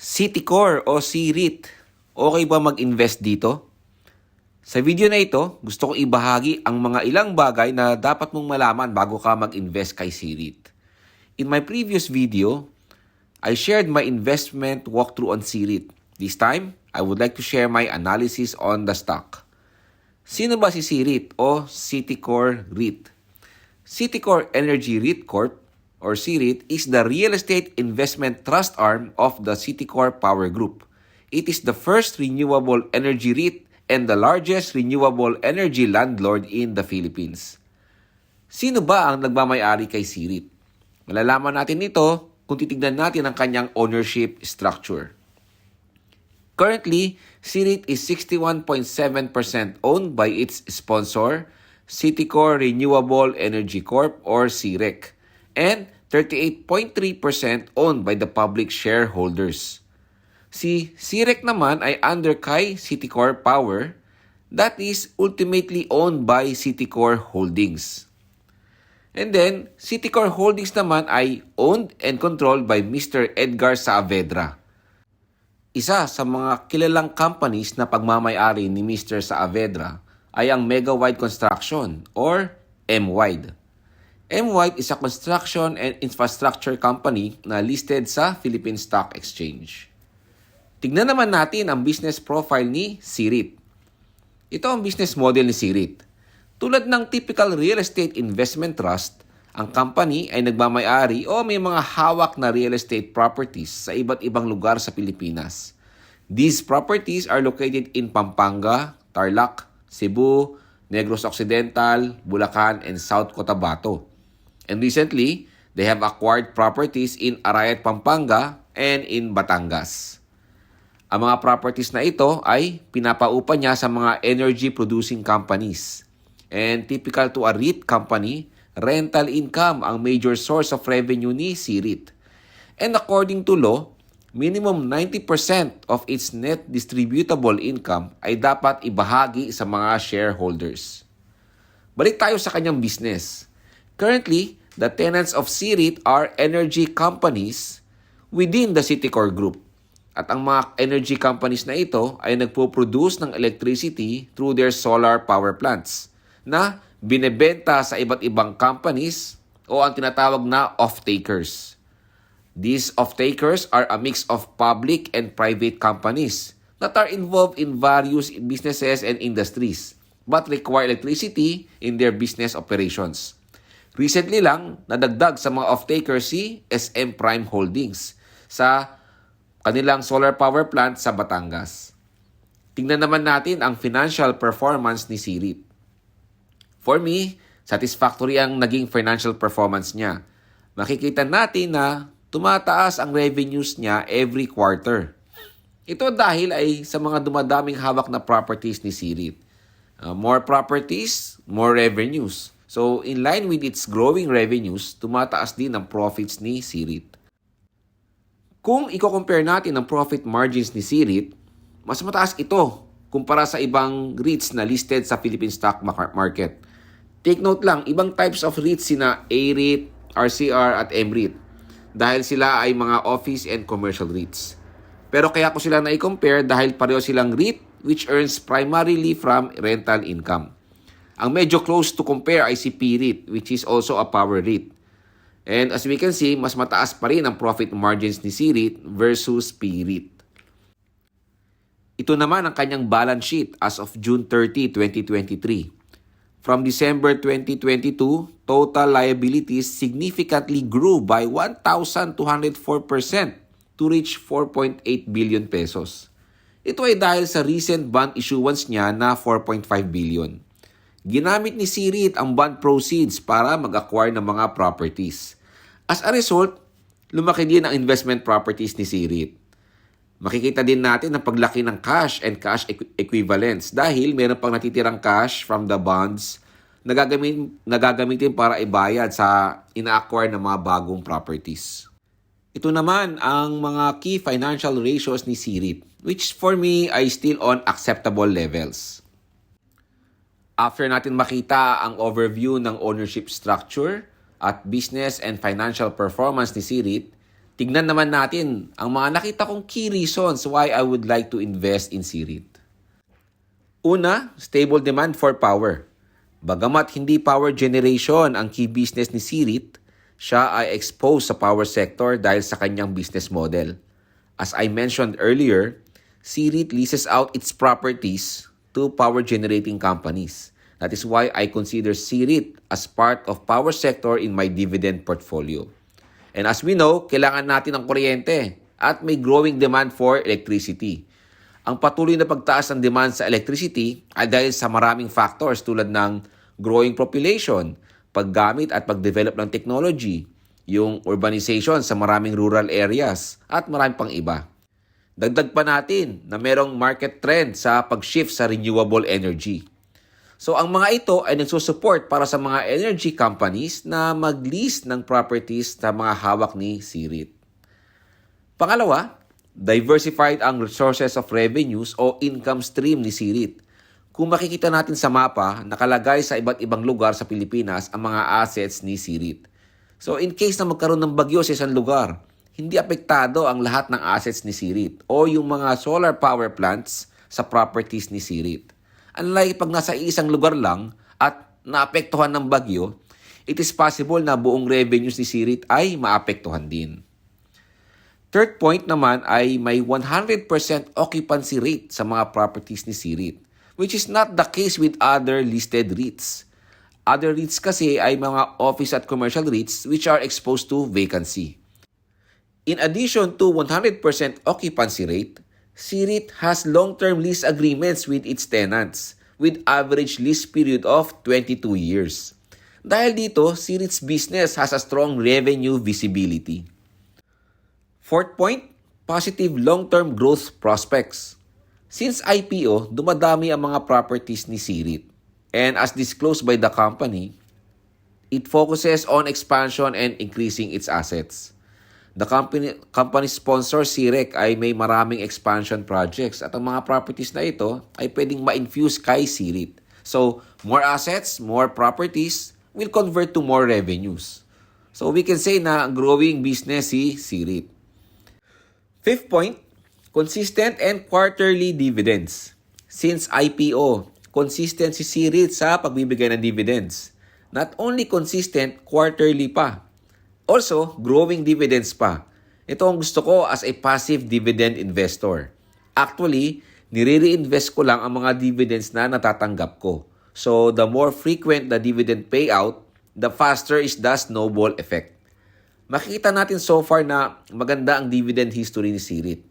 Citicorp o C-REIT, okay ba mag-invest dito? Sa video na ito, gusto kong ibahagi ang mga ilang bagay na dapat mong malaman bago ka mag-invest kay C-REIT. In my previous video, I shared my investment walkthrough on C-REIT. This time, I would like to share my analysis on the stock. Sino ba si C-REIT o Citicorp REIT? Citicorp Energy REIT Corp or C-REIT is the real estate investment trust arm of the Citicorp Power Group. It is the first renewable energy REIT and the largest renewable energy landlord in the Philippines. Sino ba ang nagmamay-ari kay C-REIT? Malalaman natin ito kung titignan natin ang kanyang ownership structure. Currently, C-REIT is 61.7% owned by its sponsor, Citicorp Renewable Energy Corp or CREC, and 38.3% owned by the public shareholders. Si CREC naman ay under kay Citicorp Power, that is ultimately owned by Citicorp Holdings. And then, Citicorp Holdings naman ay owned and controlled by Mr. Edgar Saavedra. Isa sa mga kilalang companies na pagmamay-ari ni Mr. Saavedra ay ang Mega Wide Construction or M-Wide. M-Wide is a construction and infrastructure company na listed sa Philippine Stock Exchange. Tignan naman natin ang business profile ni C-REIT. Ito ang business model ni C-REIT. Tulad ng typical real estate investment trust, ang company ay nagmamay-ari o may mga hawak na real estate properties sa iba't ibang lugar sa Pilipinas. These properties are located in Pampanga, Tarlac, Cebu, Negros Occidental, Bulacan, and South Cotabato. And recently, they have acquired properties in Arayat, Pampanga, and in Batangas. Ang mga properties na ito ay pinapaupa niya sa mga energy-producing companies. And typical to a REIT company, rental income ang major source of revenue ni C-REIT. And according to law, minimum 90% of its net distributable income ay dapat ibahagi sa mga shareholders. Balik tayo sa kanyang business. Currently, the tenants of C-REIT are energy companies within the Citicorp Group. At ang mga energy companies na ito ay nagpo-produce ng electricity through their solar power plants na binebenta sa iba't ibang companies o ang tinatawag na off-takers. These off-takers are a mix of public and private companies that are involved in various businesses and industries but require electricity in their business operations. Recently lang, nadagdag sa mga off-takers si SM Prime Holdings sa kanilang solar power plant sa Batangas. Tingnan naman natin ang financial performance ni C-REIT. For me, satisfactory ang naging financial performance niya. Makikita natin na tumataas ang revenues niya every quarter. Ito dahil ay sa mga dumadaming hawak na properties ni C-REIT. More properties, more revenues. So, in line with its growing revenues, tumataas din ang profits ni C-REIT. Kung i-compare natin ang profit margins ni C-REIT, mas mataas ito kumpara sa ibang REITs na listed sa Philippine Stock Market. Take note lang, ibang types of REITs sina A-REIT, RCR at M-REIT dahil sila ay mga office and commercial REITs. Pero kaya ko sila na-compare dahil pareho silang REIT which earns primarily from rental income. Ang medyo close to compare ay si P-REIT which is also a power REIT. And as we can see, mas mataas pa rin ang profit margins ni C-REIT versus P-REIT. Ito naman ang kanyang balance sheet as of June 30, 2023. From December 2022, total liabilities significantly grew by 1,204% to reach 4.8 billion pesos. Ito ay dahil sa recent bond issuance niya na 4.5 billion. Ginamit ni C-REIT ang bond proceeds para mag-acquire ng mga properties. As a result, lumaki din ang investment properties ni C-REIT. Makikita din natin ang paglaki ng cash and cash equivalents dahil meron pang natitirang cash from the bonds na gagamitin para ibayad sa ina-acquire ng mga bagong properties. Ito naman ang mga key financial ratios ni C-REIT which for me ay still on acceptable levels. After natin makita ang overview ng ownership structure at business and financial performance ni C-REIT, tignan naman natin ang mga nakita kong key reasons why I would like to invest in CREIT. Una, stable demand for power. Bagamat hindi power generation ang key business ni CREIT, siya ay exposed sa power sector dahil sa kanyang business model. As I mentioned earlier, CREIT leases out its properties to power generating companies. That is why I consider CREIT as part of power sector in my dividend portfolio. And as we know, kailangan natin ng kuryente at may growing demand for electricity. Ang patuloy na pagtaas ng demand sa electricity ay dahil sa maraming factors tulad ng growing population, paggamit at pagdevelop ng technology, yung urbanization sa maraming rural areas at marami pang iba. Dagdag pa natin na merong market trend sa pag-shift sa renewable energy. So ang mga ito ay nagsusupport para sa mga energy companies na mag-lease ng properties sa mga hawak ni CREIT. Pangalawa, diversified ang resources of revenues o income stream ni CREIT. Kung makikita natin sa mapa, nakalagay sa iba't ibang lugar sa Pilipinas ang mga assets ni CREIT. So in case na magkaroon ng bagyo sa isang lugar, hindi apektado ang lahat ng assets ni CREIT o yung mga solar power plants sa properties ni CREIT. Unlike pag nasa isang lugar lang at naapektuhan ng bagyo, it is possible na buong revenues ni CREIT ay maapektuhan din. Third point naman ay may 100% occupancy rate sa mga properties ni CREIT, which is not the case with other listed REITs. Other REITs kasi ay mga office at commercial REITs which are exposed to vacancy. In addition to 100% occupancy rate, CREIT has long-term lease agreements with its tenants with average lease period of 22 years. Dahil dito, CREIT's business has a strong revenue visibility. Fourth point, positive long-term growth prospects. Since IPO, dumadami ang mga properties ni CREIT. And as disclosed by the company, it focuses on expansion and increasing its assets. The company sponsor CREC ay may maraming expansion projects at ang mga properties na ito ay pwedeng ma-infuse kay CREIT. So, more assets, more properties will convert to more revenues. So, we can say na growing business si CREIT. Fifth point, consistent and quarterly dividends. Since IPO, consistent si CREIT sa pagbibigay ng dividends. Not only consistent, quarterly pa. Also, growing dividends pa. Ito ang gusto ko as a passive dividend investor. Actually, nire-reinvest ko lang ang mga dividends na natatanggap ko. So, the more frequent the dividend payout, the faster is the snowball effect. Makikita natin so far na maganda ang dividend history ni CREIT.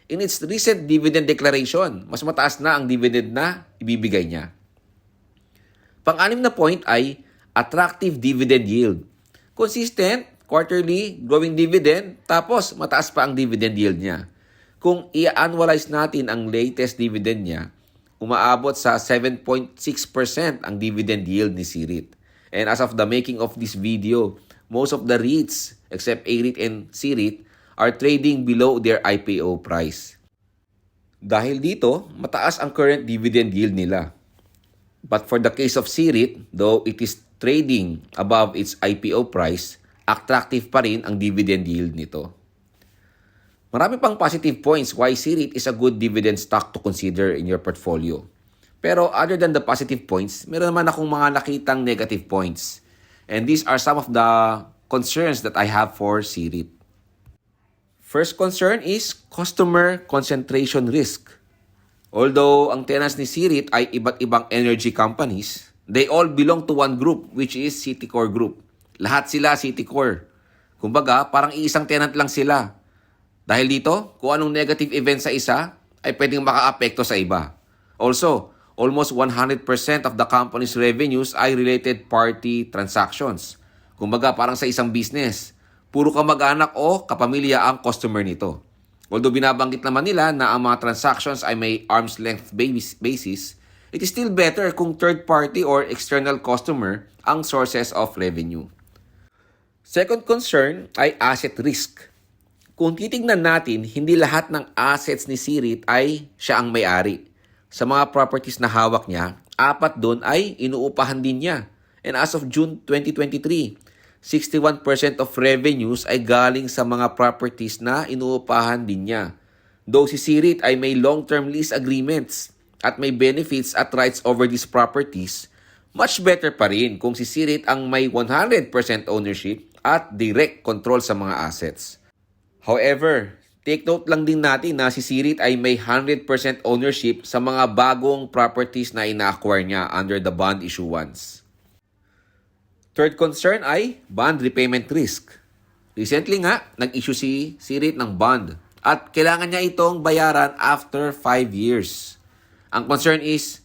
In its recent dividend declaration, mas mataas na ang dividend na ibibigay niya. Pang-anim na point ay attractive dividend yield. Consistent, quarterly, growing dividend, tapos mataas pa ang dividend yield niya. Kung i-annualize natin ang latest dividend niya, umaabot sa 7.6% ang dividend yield ni CREIT. And as of the making of this video, most of the REITs, except AREIT and CREIT, are trading below their IPO price. Dahil dito, mataas ang current dividend yield nila. But for the case of CREIT, though it is trading above its IPO price, attractive pa rin ang dividend yield nito. Marami pang positive points why CREIT is a good dividend stock to consider in your portfolio. Pero other than the positive points, meron naman akong mga nakitang negative points. And these are some of the concerns that I have for CREIT. First concern is customer concentration risk. Although ang tenants ni CREIT ay iba't ibang energy companies, they all belong to one group which is Citicorp Group. Lahat sila Citicorp. Kumbaga, parang iisang tenant lang sila. Dahil dito, kung anong negative event sa isa, ay pwedeng makaapekto sa iba. Also, almost 100% of the company's revenues ay related party transactions. Kumbaga, parang sa isang business, puro kamag-anak o kapamilya ang customer nito. Although binabanggit naman nila na ang mga transactions ay may arm's length basis, it is still better kung third party or external customer ang sources of revenue. Second concern ay asset risk. Kung titignan natin, hindi lahat ng assets ni CREIT ay siya ang may-ari. Sa mga properties na hawak niya, 4 doon ay inuupahan din niya. And as of June 2023, 61% of revenues ay galing sa mga properties na inuupahan din niya. Though si Sirit ay may long-term lease agreements at may benefits at rights over these properties, much better pa rin kung si Sirit ang may 100% ownership at direct control sa mga assets. However, take note lang din natin na si Sirit ay may 100% ownership sa mga bagong properties na ina-acquire niya under the bond issuance. Third concern ay bond repayment risk. Recently nga, nag-issue si Sirit ng bond at kailangan niya itong bayaran after 5 years. Ang concern is,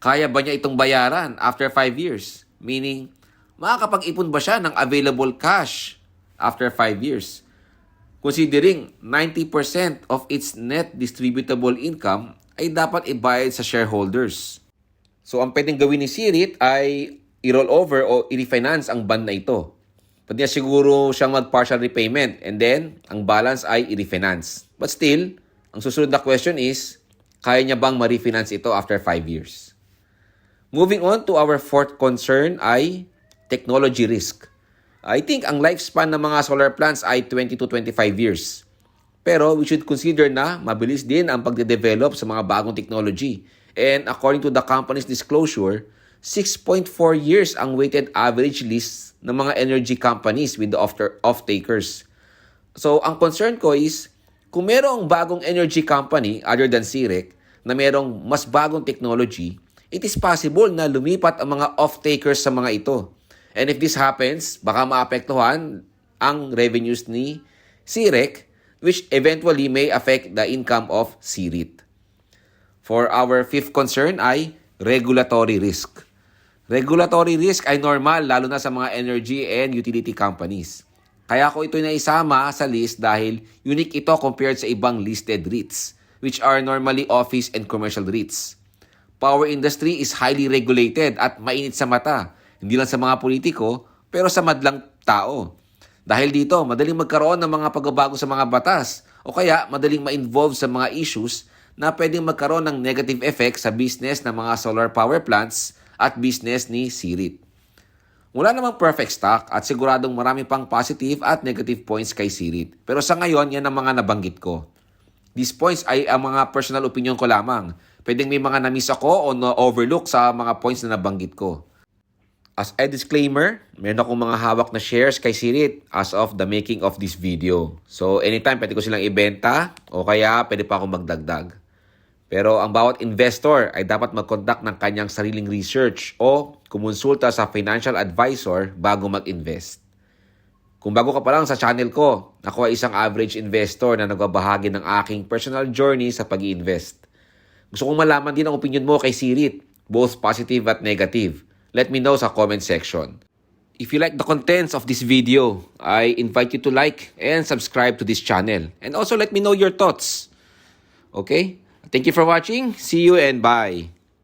kaya ba niya itong bayaran after 5 years? Meaning, makakapag-ipon ba siya ng available cash after 5 years? Considering 90% of its net distributable income ay dapat ibayad sa shareholders. So, ang pwedeng gawin ni Sirit ay i-roll over o i-refinance ang bond na ito. Pwede niya siguro siyang mag-partial repayment and then ang balance ay i-refinance. But still, ang susunod na question is, kaya niya bang ma-refinance ito after 5 years? Moving on to our fourth concern ay technology risk. I think ang lifespan ng mga solar plants ay 20 to 25 years. Pero we should consider na mabilis din ang pagde-develop sa mga bagong technology. And according to the company's disclosure, 6.4 years ang weighted average lease ng mga energy companies with the off-takers. So, ang concern ko is, kung merong bagong energy company other than CIREC na merong mas bagong technology, it is possible na lumipat ang mga off-takers sa mga ito. And if this happens, baka maapektuhan ang revenues ni CIREC, which eventually may affect the income of CIRIT. For our fifth concern ay regulatory risk. Regulatory risk ay normal lalo na sa mga energy and utility companies. Kaya ko ito naisama sa list dahil unique ito compared sa ibang listed REITs, which are normally office and commercial REITs. Power industry is highly regulated at mainit sa mata, hindi lang sa mga politiko, pero sa madlang tao. Dahil dito, madaling magkaroon ng mga pagbabago sa mga batas o kaya madaling ma-involve sa mga issues na pwedeng magkaroon ng negative effect sa business ng mga solar power plants at business ni CIRIT. Wala namang perfect stock at siguradong marami pang positive at negative points kay CIRIT. Pero sa ngayon, yan ang mga nabanggit ko. These points ay ang mga personal opinion ko lamang. Pwedeng may mga na-miss ako o na-overlook sa mga points na nabanggit ko. As a disclaimer, meron akong mga hawak na shares kay CIRIT as of the making of this video. So anytime pwede ko silang ibenta o kaya pwede pa akong magdagdag. Pero ang bawat investor ay dapat mag-conduct ng kanyang sariling research o kumonsulta sa financial advisor bago mag-invest. Kung bago ka pa lang sa channel ko, ako ay isang average investor na nagbabahagi ng aking personal journey sa pag-i-invest. Gusto kong malaman din ang opinion mo kay CIRIT, both positive at negative. Let me know sa comment section. If you like the contents of this video, I invite you to like and subscribe to this channel. And also let me know your thoughts. Okay? Thank you for watching. See you and bye.